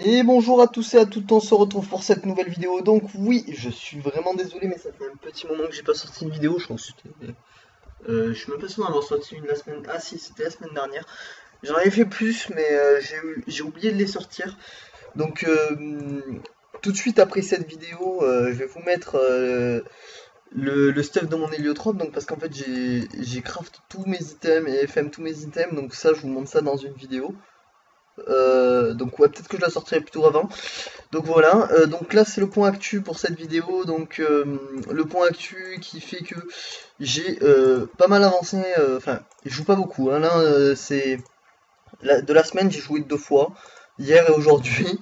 Et bonjour à tous et à toutes, on se retrouve pour cette nouvelle vidéo. Donc oui, je suis vraiment désolé, mais ça fait un petit moment que j'ai pas sorti une vidéo. Je pense que c'était... je suis même pas sûr d'avoir sorti une la semaine... Ah si, c'était la semaine dernière. J'en avais fait plus, mais j'ai oublié de les sortir. Donc tout de suite après cette vidéo, je vais vous mettre le stuff de mon héliotrope. Donc parce qu'en fait j'ai craft tous mes items et FM tous mes items. Donc ça, je vous montre ça dans une vidéo. Donc ouais, peut-être que je la sortirai plutôt avant. Donc voilà, donc là c'est le point actu pour cette vidéo. Donc le point actu qui fait que j'ai pas mal avancé, enfin je joue pas beaucoup, hein. Là c'est de la semaine, j'ai joué 2 fois, hier et aujourd'hui,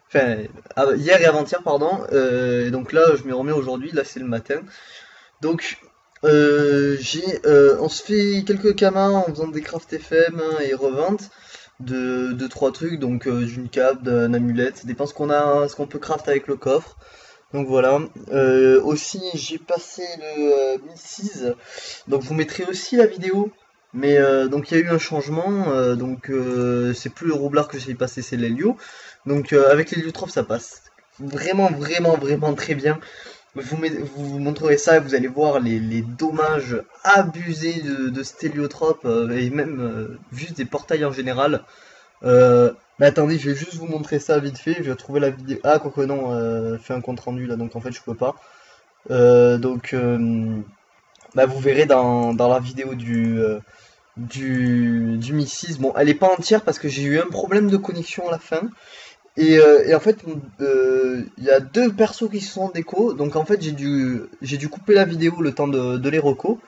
enfin hier et avant-hier pardon. Donc là je m'y remets aujourd'hui, là c'est le matin. Donc on se fait quelques kamas en faisant des craft FM hein, et revente de 3 trucs, donc d'une cape, d'un amulette, ça dépend ce qu'on peut craft avec le coffre. Donc voilà. Aussi j'ai passé le Mi-6, donc je vous mettrai aussi la vidéo. Mais donc il y a eu un changement, donc c'est plus le roublard que j'ai passé, c'est l'Helio. Donc avec l'héliotrope ça passe vraiment très bien. Vous montrerez ça et vous allez voir les dommages abusés de cet héliotrope et même juste des portails en général. Mais attendez, je vais juste vous montrer ça vite fait. Je vais trouver la vidéo. Ah, quoique non, je fais un compte rendu là, donc en fait je peux pas. Donc, bah, vous verrez dans la vidéo du Mi 6. Bon, elle est pas entière parce que j'ai eu un problème de connexion à la fin. Et en fait, il y a 2 persos qui se sont en déco. Donc en fait, j'ai dû couper la vidéo le temps de les reco.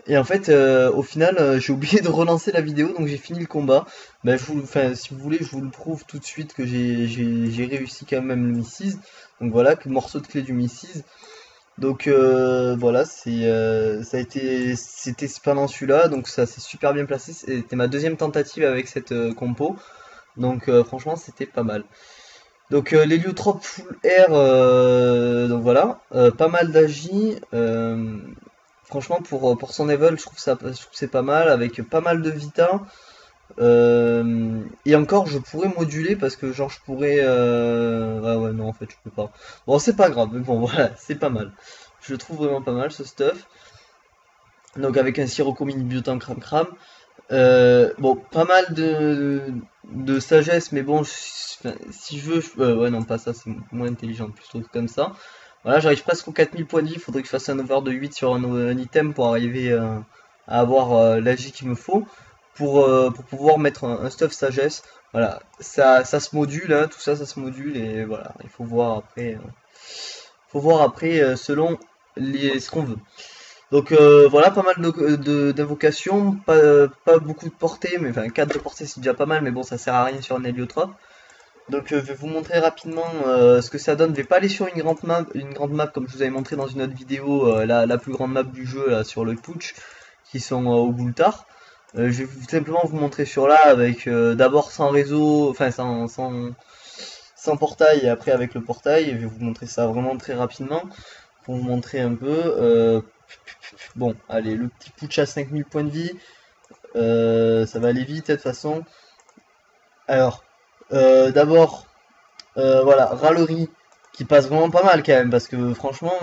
Et en fait, au final, j'ai oublié de relancer la vidéo, donc j'ai fini le combat. Ben, enfin, si vous voulez, je vous le prouve tout de suite que j'ai réussi quand même le Mi-6. Donc voilà, que morceau de clé du Mi-6. Donc voilà, c'était pendant celui-là, donc ça s'est super bien placé. C'était ma deuxième tentative avec cette compo. Donc franchement, c'était pas mal. Donc l'héliotrope full air, donc voilà, pas mal d'agi. Franchement, pour son level, je trouve que c'est pas mal, avec pas mal de vita. Et encore, je pourrais moduler parce que, genre, je pourrais. Ah ouais, non, en fait, je peux pas. Bon, c'est pas grave, mais bon, voilà, c'est pas mal. Je le trouve vraiment pas mal ce stuff. Donc, avec un sirocco mini biotin cram cram. Bon, pas mal de sagesse, mais bon, enfin, si je veux. Ouais, non, pas ça, c'est moins intelligent, plutôt comme ça. Voilà, j'arrive presque aux 4000 points de vie. Il faudrait que je fasse un over de 8 sur un item pour arriver à avoir l'agi qu'il me faut pour pouvoir mettre un stuff sagesse. Voilà, ça se module, hein, tout ça, ça se module et voilà, il faut voir après selon ce qu'on veut. Donc voilà, pas mal d'invocations, pas beaucoup de portée, mais enfin 4 de portée c'est déjà pas mal, mais bon, ça sert à rien sur un héliotrope. Donc je vais vous montrer rapidement ce que ça donne. Je vais pas aller sur une grande map comme je vous avais montré dans une autre vidéo, la plus grande map du jeu là, sur le Putsch, qui sont au Goultar. Je vais simplement vous montrer sur là avec d'abord sans réseau, enfin sans portail et après avec le portail. Je vais vous montrer ça vraiment très rapidement pour vous montrer un peu. Bon, allez, le petit Putsch à 5000 points de vie, ça va aller vite de toute façon. Alors, d'abord, voilà, Ralerie qui passe vraiment pas mal quand même parce que franchement,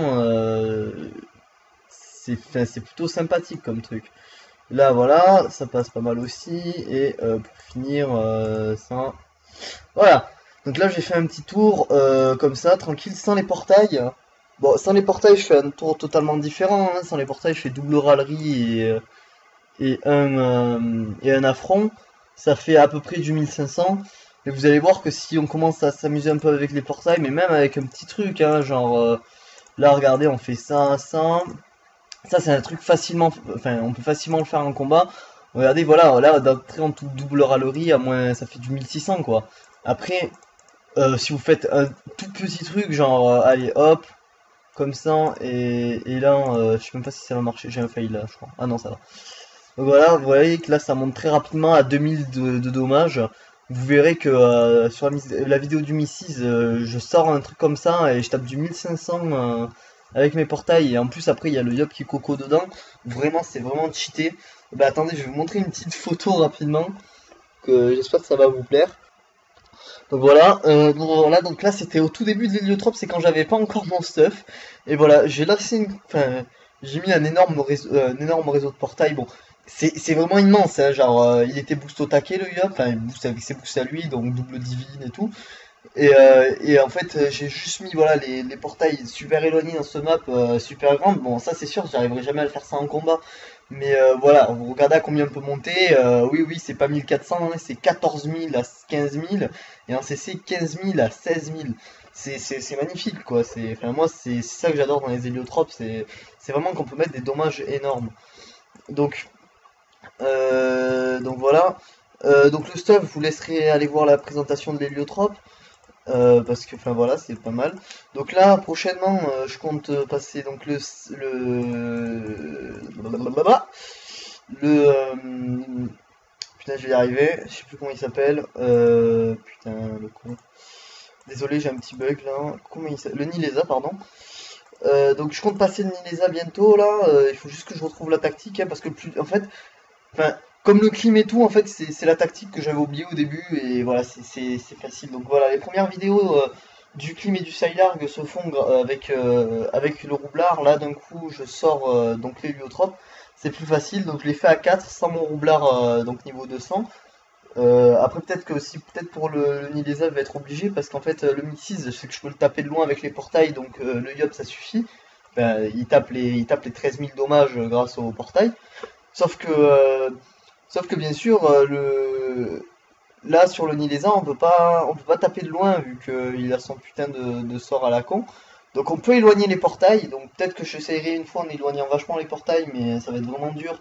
c'est plutôt sympathique comme truc. Là, voilà, ça passe pas mal aussi. Et pour finir, ça. Voilà. Donc là, j'ai fait un petit tour comme ça, tranquille, sans les portails. Bon, sans les portails, je fais un tour totalement différent, hein. Sans les portails, je fais double râlerie et un affront. Ça fait à peu près du 1500. Et vous allez voir que si on commence à s'amuser un peu avec les portails, mais même avec un petit truc, hein, genre là, regardez, on fait ça, ça. Ça, c'est un truc facilement, enfin, on peut facilement le faire en combat. Regardez, voilà, là, d'après en tout double râlerie, à moins, ça fait du 1600 quoi. Après, si vous faites un tout petit truc, genre, allez, hop, comme ça, et là, je sais même pas si ça va marcher, j'ai un fail là, je crois. Ah non, ça va. Donc voilà, vous voyez que là, ça monte très rapidement à 2000 de dommages. Vous verrez que sur la vidéo du Mi 6, je sors un truc comme ça et je tape du 1500 avec mes portails. Et en plus, après, il y a le Yop qui coco dedans. Vraiment, c'est vraiment cheaté. Bah attendez, je vais vous montrer une petite photo rapidement, que j'espère que ça va vous plaire. Donc là c'était au tout début de l'héliotrope, c'est quand j'avais pas encore mon stuff. Et voilà, j'ai mis un énorme réseau de portail. Bon, c'est vraiment immense, hein, genre il était boost au taquet le Yop, enfin il boost avec ses boosts à lui, donc double divine et tout. Et en fait, j'ai juste mis voilà les portails super éloignés dans ce map, super grande. Bon, ça c'est sûr, j'arriverai jamais à le faire ça en combat. Mais voilà, vous regardez à combien on peut monter. Oui, oui, c'est pas 1400, hein, c'est 14 000 à 15 000. Et en CC, 15 000 à 16 000. C'est magnifique, quoi. Enfin, moi, c'est ça que j'adore dans les héliotropes. C'est vraiment qu'on peut mettre des dommages énormes. Donc, donc voilà. Donc le stuff, je vous laisserai aller voir la présentation de l'héliotrope. Parce que enfin voilà c'est pas mal. Donc là prochainement je compte passer donc le putain je vais y arriver, je sais plus comment il s'appelle. Putain le con. Désolé j'ai un petit bug là. Comment il s'appelle? Le Nilesa pardon. Donc je compte passer le Nilesa bientôt là. Il faut juste que je retrouve la tactique hein, parce que plus en fait enfin, comme le clim et tout, en fait, c'est la tactique que j'avais oublié au début, et voilà, c'est facile. Donc voilà, les premières vidéos du clim et du Sylarg se font avec le roublard. Là, d'un coup, je sors donc l'héliotrope. C'est plus facile, donc je l'ai fait à 4 sans mon roublard, donc niveau 200. Après, peut-être que aussi, peut-être pour le Nilesa, je vais être obligé, parce qu'en fait, le Mixis, je sais que je peux le taper de loin avec les portails, donc le Yop, ça suffit. Ben, il tape les 13 000 dommages grâce au portail. Sauf que, euh, Sauf que bien sûr, là sur le Nilesa, on peut pas taper de loin vu qu'il a son putain de sort à la con. Donc on peut éloigner les portails. Donc peut-être que j'essayerai une fois en éloignant vachement les portails, mais ça va être vraiment dur.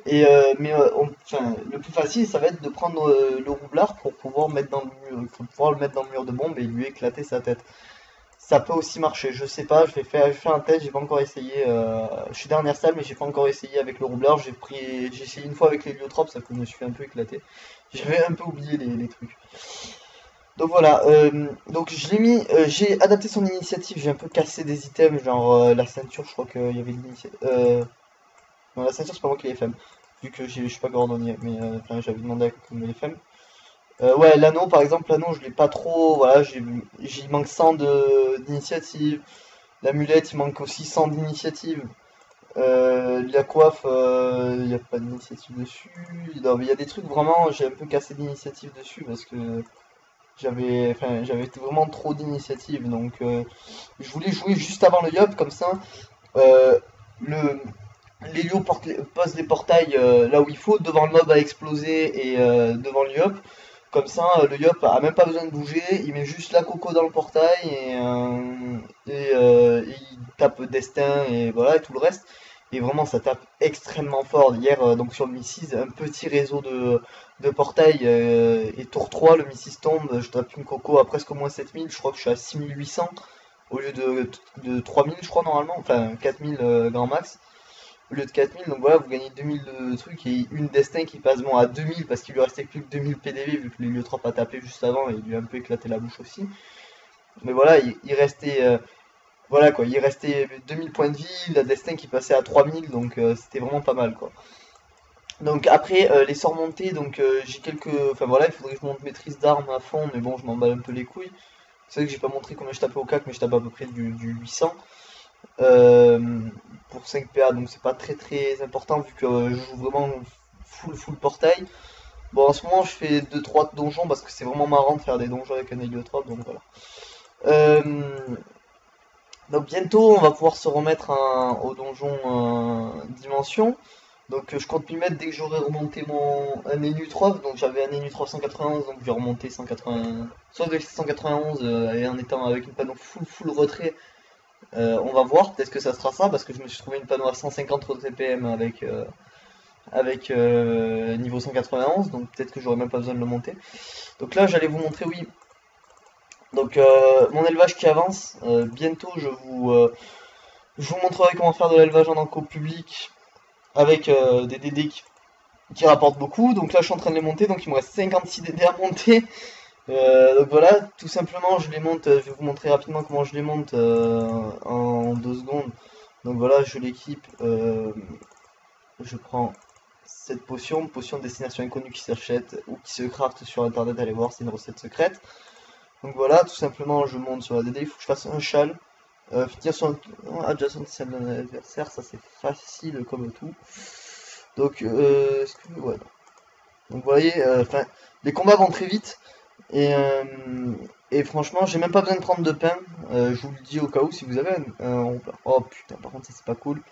Enfin, le plus facile, ça va être de prendre le roublard pour pouvoir mettre dans le mur, pour pouvoir le mettre dans le mur de bombe et lui éclater sa tête. Ça peut aussi marcher, je sais pas, je vais faire un test, j'ai pas encore essayé. Je suis dernière salle, mais j'ai pas encore essayé avec le roublard. J'ai essayé une fois avec l'héliotrope, ça que je me suis fait un peu éclater. J'avais un peu oublié les trucs. Donc voilà, donc je l'ai mis, j'ai adapté son initiative, j'ai un peu cassé des items, genre la ceinture, je crois qu'il y avait l'initiative. Non, la ceinture, c'est pas moi qui l'ai fait, vu que je suis pas cordonnier, mais enfin, j'avais demandé à quelqu'un de me les faire. Ouais, l'anneau, par exemple, l'anneau, je l'ai pas trop. Voilà, j'y manque 100 d'initiative. L'amulette, il manque aussi 100 d'initiative. La coiffe, il n'y a pas d'initiative dessus. Non, mais il y a des trucs vraiment, j'ai un peu cassé d'initiative dessus parce que j'avais vraiment trop d'initiative. Donc, je voulais jouer juste avant le Yop, comme ça. Euh, le, pose les portails là où il faut, devant le mob à exploser et devant le Yop. Comme ça, le Yop a même pas besoin de bouger, il met juste la coco dans le portail et il tape Destin et voilà, et tout le reste. Et vraiment, ça tape extrêmement fort. Hier, donc sur le Mi-6, un petit réseau de portail et tour 3, le Mi-6 tombe, je tape une coco à presque au moins 7000, je crois que je suis à 6800 au lieu de 3000, je crois, normalement, enfin 4000 grand max au lieu de 4000. Donc voilà, vous gagnez 2000 de trucs et une destin qui passe bon à 2000 parce qu'il lui restait plus que 2000 PDV vu que l'héliotrope a tapé juste avant et il lui a un peu éclaté la bouche aussi. Mais voilà, il restait voilà quoi, il restait 2000 points de vie, la destin qui passait à 3000 donc c'était vraiment pas mal quoi. Donc après les sorts montés, donc j'ai quelques enfin voilà, il faudrait que je monte maîtrise d'armes à fond mais bon, je m'emballe un peu les couilles. C'est vrai que j'ai pas montré combien je tapais au CAC mais je tape à peu près du 800 euh, pour 5 PA, donc c'est pas très important vu que je joue vraiment full portail. Bon, en ce moment, je fais 2-3 donjons parce que c'est vraiment marrant de faire des donjons avec un héliotrope, donc voilà. Euh, donc bientôt, on va pouvoir se remettre au donjon Dimension. Donc je compte m'y mettre dès que j'aurai remonté un Énutrope. Donc j'avais un Énutrope 191, donc je vais remonter 180, soit de 191 et en étant avec une panneau full retrait. On va voir, peut-être que ça sera ça, parce que je me suis trouvé une panneau à 150 TPM avec niveau 191, donc peut-être que j'aurais même pas besoin de le monter. Donc là, j'allais vous montrer, oui, donc mon élevage qui avance. Bientôt, je vous montrerai comment faire de l'élevage en enco public avec des DD qui rapportent beaucoup. Donc là, je suis en train de les monter, donc il me reste 56 DD à monter. Donc voilà, tout simplement, je les monte, je vais vous montrer rapidement comment je les monte en 2 secondes. Donc voilà, je l'équipe, je prends cette potion de destination inconnue qui s'achète ou qui se craft sur internet, allez voir, c'est une recette secrète. Donc voilà, tout simplement, je monte sur la DD, il faut que je fasse un châle. Finir sur un adjacent celle de l'adversaire, ça c'est facile comme tout. Donc, est-ce que... Ouais, non. Donc vous voyez, enfin, les combats vont très vite. Et franchement, j'ai même pas besoin de prendre de pain. Je vous le dis au cas où, si vous avez un... Oh putain, par contre, ça c'est pas cool.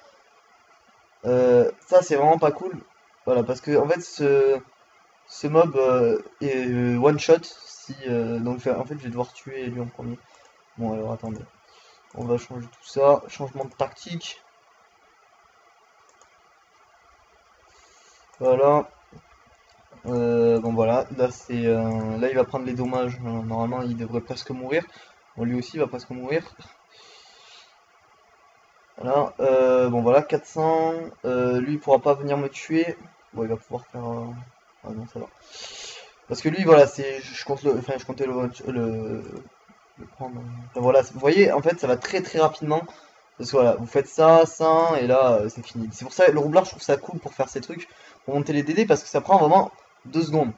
Ça c'est vraiment pas cool. Voilà, parce que en fait, ce mob est one shot. Si, donc en fait, je vais devoir tuer lui en premier. Bon, alors attendez. On va changer tout ça. Changement de tactique. Voilà. Bon voilà, là c'est là il va prendre les dommages. Normalement il devrait presque mourir. Bon lui aussi il va presque mourir. Voilà, bon voilà, 400. Lui il pourra pas venir me tuer. Bon il va pouvoir faire. Ah non ça va. Parce que lui voilà, c'est. Je compte le. Enfin je comptais le prendre. Enfin, voilà, vous voyez, en fait ça va très très rapidement. Parce que voilà, vous faites ça, ça, et là c'est fini. C'est pour ça le roublard je trouve ça cool pour faire ces trucs, pour monter les DD parce que ça prend vraiment 2 secondes.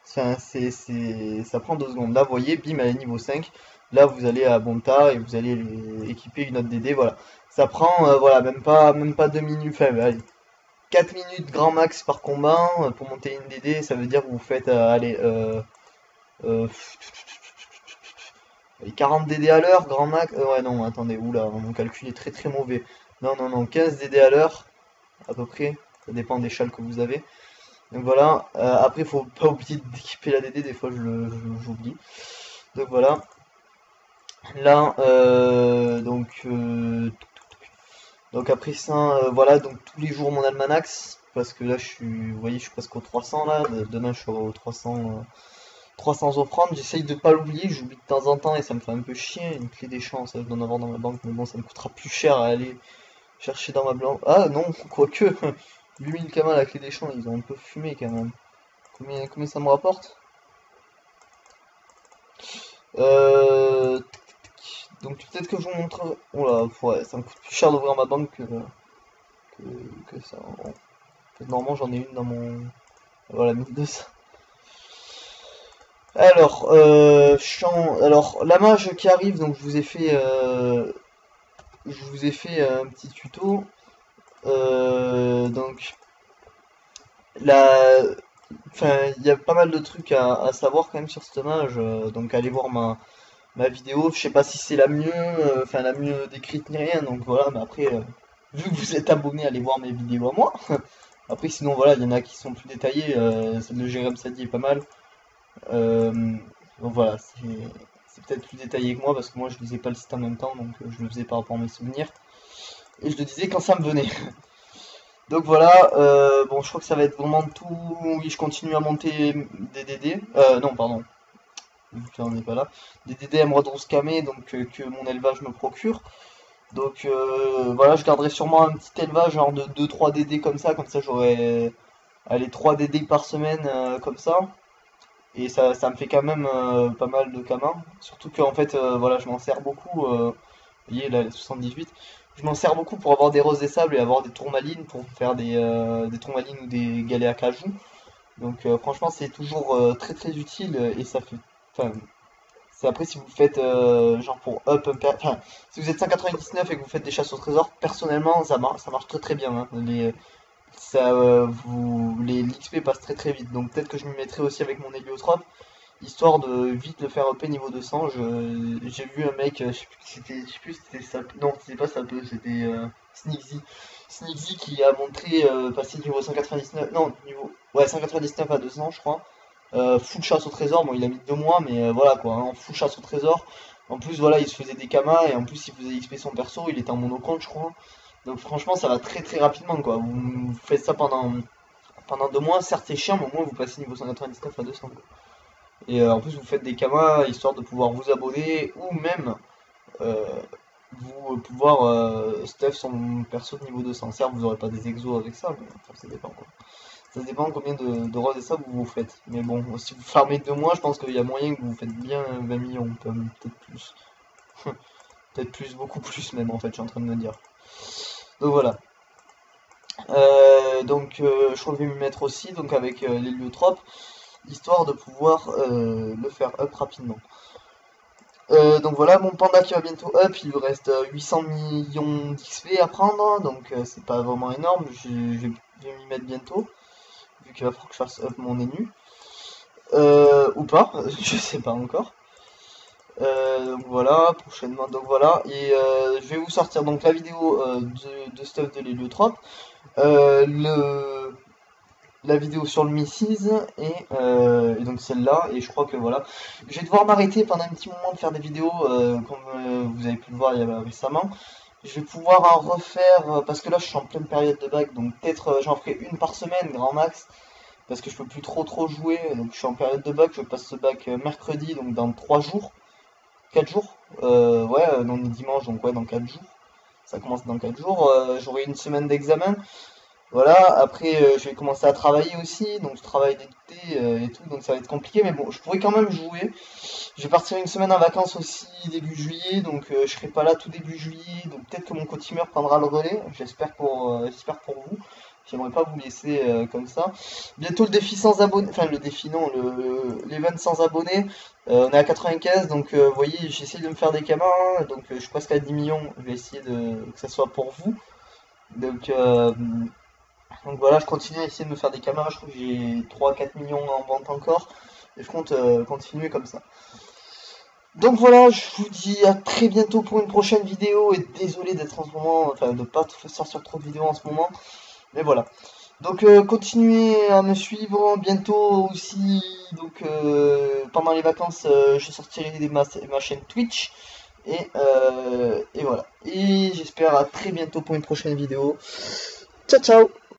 Enfin, ça prend 2 secondes. Là, vous voyez, bim, elle est niveau 5. Là, vous allez à Bonta et vous allez équiper une autre DD. Voilà. Ça prend, voilà, même pas 2 minutes. Enfin, allez, 4 minutes grand max par combat pour monter une DD. Ça veut dire que vous faites, allez, euh, 40 DD à l'heure, grand max. Ouais, non, attendez, oula, mon calcul est très très mauvais. Non, non, non, 15 DD à l'heure, à peu près. Ça dépend des châles que vous avez. Donc voilà, après il faut pas oublier d'équiper la DD, des fois j'oublie. Donc voilà, là donc après ça, voilà, donc tous les jours mon almanax, parce que là je suis, vous voyez, je suis presque au 300 là, demain je serai au 300 offrandes, j'essaye de pas l'oublier, j'oublie de temps en temps et ça me fait un peu chier, une clé des champs, ça je dois en avoir dans ma banque, mais bon ça me coûtera plus cher à aller chercher dans ma banque. Ah non, quoique, 8000 kamas la clé des champs, ils ont un peu fumé quand même. Combien ça me rapporte? Euh, donc peut-être que je vous montre. Oh là, ouais, ça me coûte plus cher d'ouvrir ma banque que ça. Bon. Normalement j'en ai une dans mon. Voilà, 1200. Alors, alors la mage qui arrive, donc je vous ai fait un petit tuto. Donc la, enfin, il y a pas mal de trucs à savoir quand même sur cette mage. Donc allez voir ma vidéo, je sais pas si c'est la mieux, enfin la mieux décrite ni rien, donc voilà, mais après, vu que vous êtes abonné, allez voir mes vidéos à moi. Après, sinon, voilà, il y en a qui sont plus détaillées, celle de Jérém Sadi est pas mal. Euh, donc voilà, c'est peut-être plus détaillé que moi, parce que moi je lisais pas le site en même temps, donc je le faisais par rapport à mes souvenirs. Et je le disais quand ça me venait. Donc voilà, bon, je crois que ça va être vraiment tout. Oui, je continue à monter des DD. Non, pardon, vu qu'on n'est pas là. Des DD Emerald Rose Camé, donc que mon élevage me procure. Donc voilà, je garderai sûrement un petit élevage genre de 2-3 DD comme ça j'aurai allez 3 DD par semaine comme ça. Et ça me fait quand même pas mal de camas. Surtout que en fait voilà, je m'en sers beaucoup. Vous voyez là, les 78. Je m'en sers beaucoup pour avoir des roses des sables et avoir des tourmalines pour faire des tourmalines ou des galets à cajou. Donc franchement c'est toujours très très utile et ça fait. Enfin, c'est après si vous faites genre pour up, enfin si vous êtes 199 et que vous faites des chasses au trésor, personnellement ça marche très très bien. Hein. L'XP passe très très vite. Donc peut-être que je m'y mettrai aussi avec mon héliotrope, histoire de vite le faire up niveau 200. J'ai vu un mec, je sais plus si c'était ça, non c'était pas ça peu, c'était Sneaksy. Sneaksy qui a montré passer niveau 199, non niveau, ouais 199 à 200 je crois. Full chasse au trésor, bon il a mis 2 mois mais voilà quoi, hein, full chasse au trésor. En plus voilà il se faisait des kamas et en plus il faisait XP son perso, il était en monocompte je crois. Donc franchement ça va très très rapidement quoi, vous faites ça pendant 2 mois, certes c'est chiant mais au moins vous passez niveau 199 à 200 quoi. Et en plus vous faites des kamas histoire de pouvoir vous abonner ou même euh, vous pouvoir stuff son perso de niveau 200. Certes vous aurez pas des exos avec ça mais enfin, ça dépend quoi. Ça dépend combien de roses et ça vous faites. Mais bon, si vous farmez 2 mois, je pense qu'il y a moyen que vous faites bien 20 millions, peut-être plus. Peut-être plus, beaucoup plus même en fait, je suis en train de me dire. Donc voilà. Je crois que je vais m'y mettre aussi, donc avec l'héliotrope, histoire de pouvoir le faire up rapidement. Donc voilà, mon panda qui va bientôt up, il lui reste 800 millions d'XP à prendre, donc c'est pas vraiment énorme, je vais m'y mettre bientôt, vu qu'il va falloir que je fasse up mon énu. Ou pas, je sais pas encore. Donc voilà, prochainement, donc voilà, et je vais vous sortir donc la vidéo de stuff de l'héliotrope, la vidéo sur le Missis et donc celle-là, et je crois que voilà, je vais devoir m'arrêter pendant un petit moment de faire des vidéos, comme vous avez pu le voir récemment. Je vais pouvoir en refaire, parce que là je suis en pleine période de bac, donc peut-être j'en ferai une par semaine, grand max, parce que je peux plus trop jouer, donc je suis en période de bac, je passe ce bac mercredi, donc dans 3 jours. 4 jours, ouais, on est dimanche, donc ouais, dans 4 jours. Ça commence dans 4 jours. J'aurai une semaine d'examen. Voilà, après je vais commencer à travailler aussi, donc je travaille d'été et tout, donc ça va être compliqué, mais bon, je pourrais quand même jouer. Je vais partir une semaine en vacances aussi début juillet, donc je serai pas là tout début juillet, donc peut-être que mon co-teamer prendra le relais, j'espère pour vous. J'aimerais pas vous laisser comme ça. Bientôt le défi sans abonnés, enfin le défi non, l'event sans abonnés. On est à 95, donc vous voyez, j'essaie de me faire des camas, hein, donc je suis presque à 10 millions. Je vais essayer que ça soit pour vous. Donc, euh, donc voilà, je continue à essayer de me faire des camas. Je crois que j'ai 3-4 millions en vente encore. Et je compte continuer comme ça. Donc voilà, je vous dis à très bientôt pour une prochaine vidéo. Et désolé d'être en ce moment, enfin de pas sortir trop de vidéos en ce moment. Mais voilà. Donc continuez à me suivre bientôt aussi. Donc pendant les vacances, je sortirai ma chaîne Twitch. Et voilà. Et j'espère à très bientôt pour une prochaine vidéo. Ciao ciao.